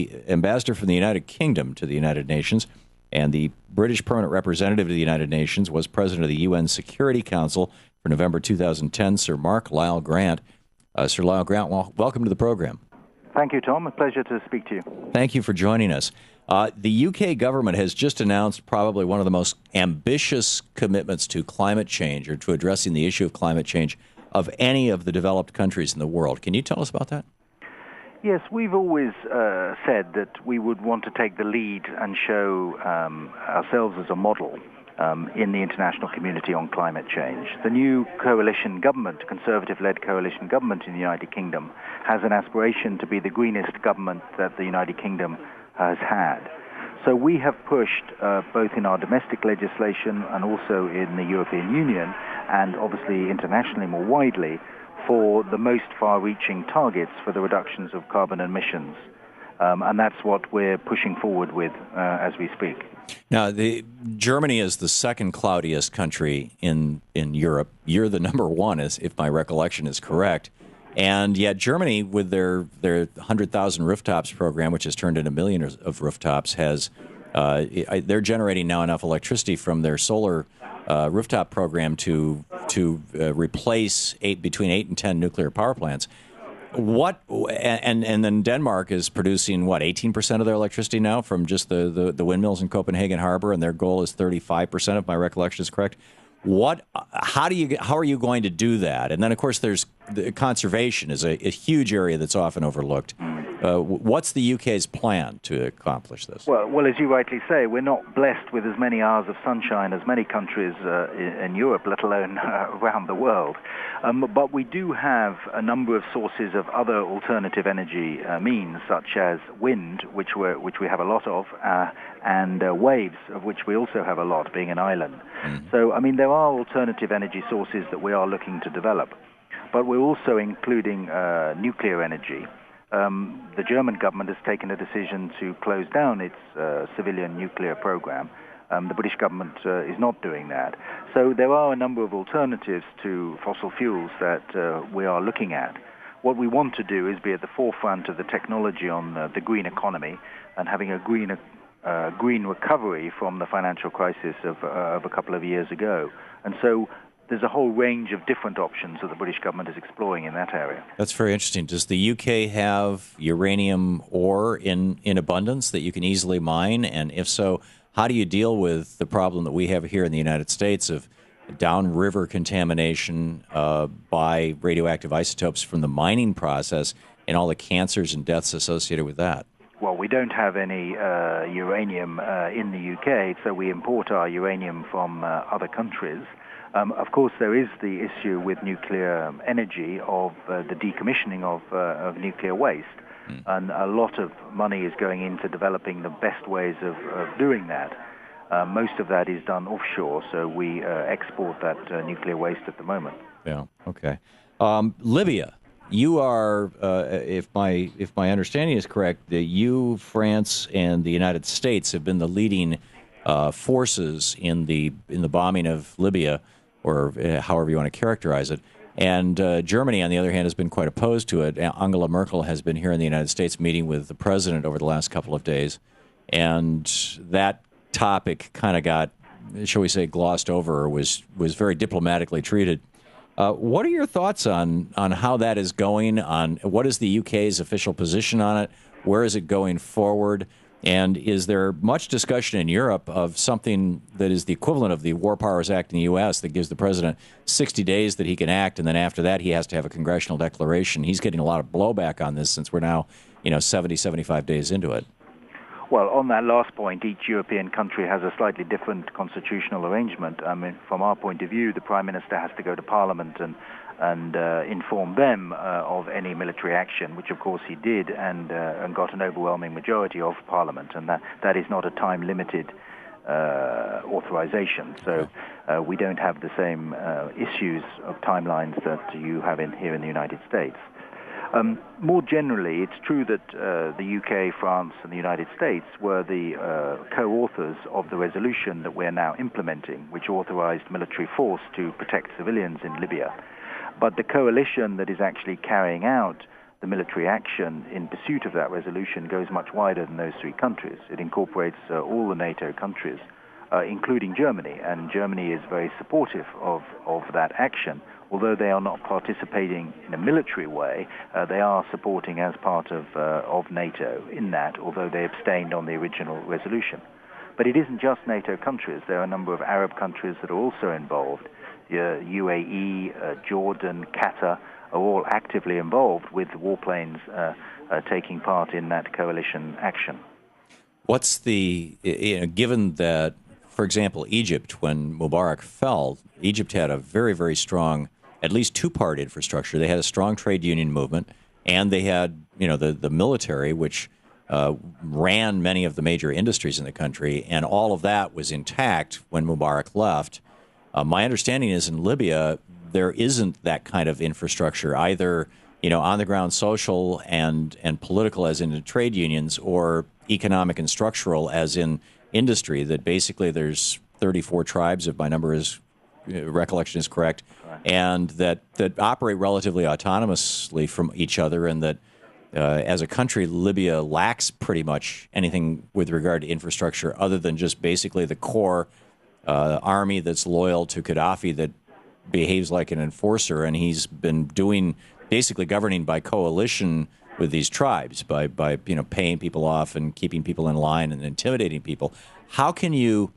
the ambassador from the United Kingdom to the United Nations, and the British permanent representative to the United Nations was president of the UN Security Council for November 2010, Sir Mark Lyall Grant. Sir Lyall Grant, welcome to the program. Thank you, Tom. A pleasure to speak to you. Thank you for joining us. The UK government has just announced probably one of the most ambitious commitments to climate change, or to addressing the issue of climate change, of any of the developed countries in the world. Can you tell us about that? Yes, we've always said that we would want to take the lead and show ourselves as a model in the international community on climate change. The new coalition government, conservative-led coalition government in the United Kingdom, has an aspiration to be the greenest government that the United Kingdom has had. So we have pushed, both in our domestic legislation and also in the European Union, and obviously internationally more widely, for the most far-reaching targets for the reductions of carbon emissions. And that's what we're pushing forward with as we speak. Now, Germany is the second cloudiest country in Europe. You're the number one, if my recollection is correct. And yet Germany, with their 100,000 rooftops program, which has turned into millions of rooftops, they're generating now enough electricity from their solar rooftop program to replace between 8 and 10 nuclear power plants. And then Denmark is producing 18% of their electricity now from just the windmills in Copenhagen Harbor, and their goal is 35%, if my recollection is correct. How are you going to do that? And then, of course, there's conservation is a huge area that's often overlooked. What's the UK's plan to accomplish this? Well, as you rightly say, we're not blessed with as many hours of sunshine as many countries in Europe, let alone around the world. But we do have a number of sources of other alternative energy means, such as wind, which we have a lot of, and waves, of which we also have a lot, being an island. Mm-hmm. So, I mean, there are alternative energy sources that we are looking to develop. But we're also including nuclear energy. The German government has taken a decision to close down its civilian nuclear program. The British government is not doing that. So there are a number of alternatives to fossil fuels that we are looking at. What we want to do is be at the forefront of the technology on the green economy and having a green recovery from the financial crisis of a couple of years ago. And so there's a whole range of different options that the British government is exploring in that area. That's very interesting. Does the UK have uranium ore in abundance that you can easily mine? And if so, how do you deal with the problem that we have here in the United States of downriver contamination by radioactive isotopes from the mining process and all the cancers and deaths associated with that? Well, we don't have any uranium in the UK, so we import our uranium from other countries. Of course, there is the issue with nuclear energy of the decommissioning of nuclear waste, and a lot of money is going into developing the best ways of doing that. Most of that is done offshore, so we export that nuclear waste at the moment. Yeah. Okay. Libya. You are, if my understanding is correct, you, France, and the United States have been the leading forces in the bombing of Libya, or however you want to characterize it. And Germany, on the other hand, has been quite opposed to it. Angela Merkel has been here in the United States meeting with the president over the last couple of days, and that topic kind of got, shall we say, glossed over, or was very diplomatically treated. What are your thoughts on how that is going? On what is the UK's official position on it? Where is it going forward? And is there much discussion in Europe of something that is the equivalent of the War Powers Act in the U.S. that gives the president 60 days that he can act, and then after that he has to have a congressional declaration? He's getting a lot of blowback on this since we're now, 70, 75 days into it. Well, on that last point, each European country has a slightly different constitutional arrangement. I mean, from our point of view, the Prime Minister has to go to Parliament and inform them of any military action, which of course he did, and got an overwhelming majority of Parliament, and that is not a time-limited authorization. So we don't have the same issues of timelines that you have here in the United States. More generally, it's true that the UK, France, and the United States were the co-authors of the resolution that we're now implementing, which authorized military force to protect civilians in Libya. But the coalition that is actually carrying out the military action in pursuit of that resolution goes much wider than those three countries. It incorporates all the NATO countries, including Germany, and Germany is very supportive of that action. Although they are not participating in a military way, they are supporting as part of NATO in that, although they abstained on the original resolution. But it isn't just NATO countries. There are a number of Arab countries that are also involved. UAE, Jordan, Qatar are all actively involved with warplanes taking part in that coalition action. What's given that, for example, Egypt, when Mubarak fell, Egypt had a very, very strong, at least two-part infrastructure. They had a strong trade union movement, and they had, the military, which ran many of the major industries in the country, and all of that was intact when Mubarak left. My understanding is in Libya, there isn't that kind of infrastructure, either on-the-ground social and political, as in the trade unions, or economic and structural, as in industry, that basically there's 34 tribes, if my recollection is correct, and that operate relatively autonomously from each other, and that as a country, Libya lacks pretty much anything with regard to infrastructure other than just basically the core army that's loyal to Gaddafi, that behaves like an enforcer, and he's been basically governing by coalition with these tribes, by paying people off and keeping people in line and intimidating people. How can you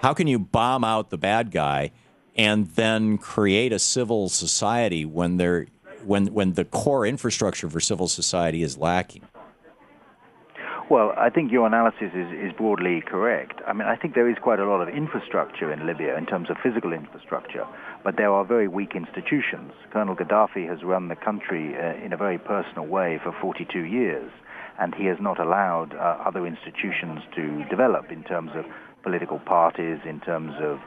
bomb out the bad guy and then create a civil society when the core infrastructure for civil society is lacking? Well, I think your analysis is broadly correct. I mean, I think there is quite a lot of infrastructure in Libya in terms of physical infrastructure, but there are very weak institutions. Colonel Gaddafi has run the country in a very personal way for 42 years, and he has not allowed other institutions to develop in terms of political parties, in terms of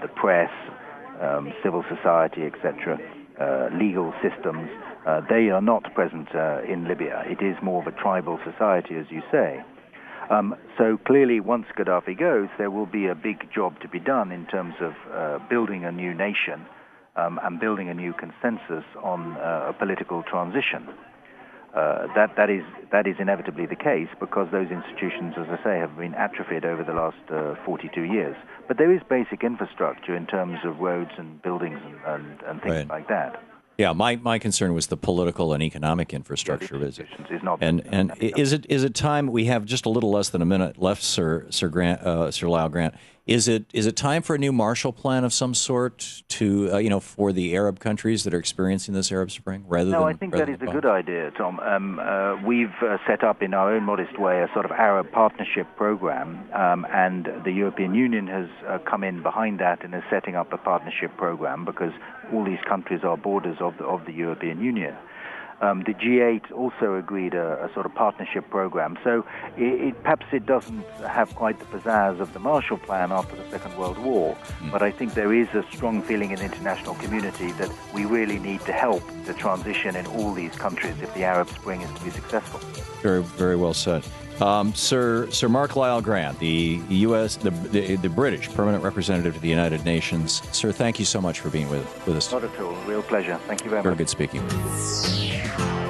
the press, civil society, etc., legal systems. They are not present in Libya. It is more of a tribal society, as you say. So clearly, once Gaddafi goes, there will be a big job to be done in terms of building a new nation and building a new consensus on a political transition. That is inevitably the case because those institutions, as I say, have been atrophied over the last 42 years. But there is basic infrastructure in terms of roads and buildings and things right. like that. Yeah, my concern was the political and economic infrastructure. And is it time? We have just a little less than a minute left, Sir Lyall Grant. Is it time for a new Marshall Plan of some sort to for the Arab countries that are experiencing this Arab Spring? I think that is a good idea, Tom. We've set up in our own modest way a sort of Arab partnership program, and the European Union has come in behind that and is setting up a partnership program because all these countries are borders of the European Union. The G8 also agreed a sort of partnership program. So perhaps it doesn't have quite the pizzazz of the Marshall Plan after the Second World War, but I think there is a strong feeling in the international community that we really need to help the transition in all these countries if the Arab Spring is to be successful. Very, very well said. Sir Mark Lyall Grant, the the British Permanent Representative to the United Nations. Sir, thank you so much for being with us. Not at all. Real pleasure. Thank you very much. Very good speaking with you.